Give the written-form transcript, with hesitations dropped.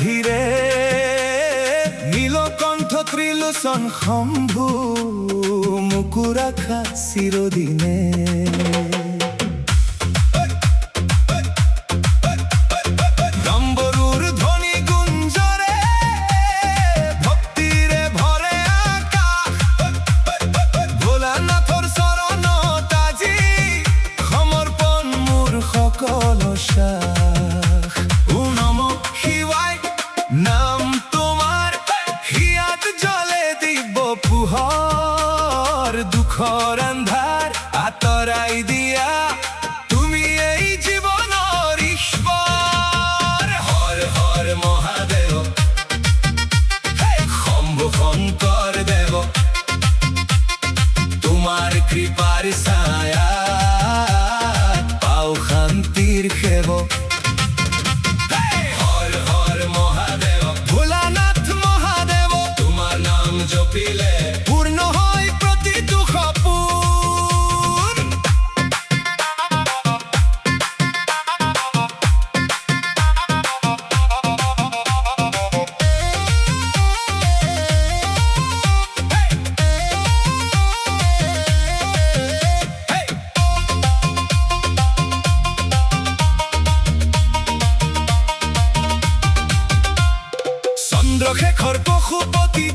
ধীরে নীলকণ্ঠ ত্রিলোচন শম্ভু মুকুৰাখা চিরদিনে ডম্বৰুৰ ধ্বনি গুঞ্জৰে ভক্তিৰে ভৰে আকাশ ভোলানাথৰ চৰণত আজি সমৰ্পণ মোৰ সকলো শ্বাস নাম তোমার হিয়াত জলে দিব পোহৰ দুখৰ আন্ধাৰ আঁতৰাই দিয়া তুমি এই জীৱনৰ ঈশ্বৰ হৰ হৰ মহাদেৱ শম্ভু শংকৰ দেৱ তোমাৰ কৃপাৰ ছায়াত পাও শান্তিৰ সেৱক জপিলে পূর্ণ হয় প্ৰতিটো সপোন চন্দ্ৰশেখৰ পশুপতি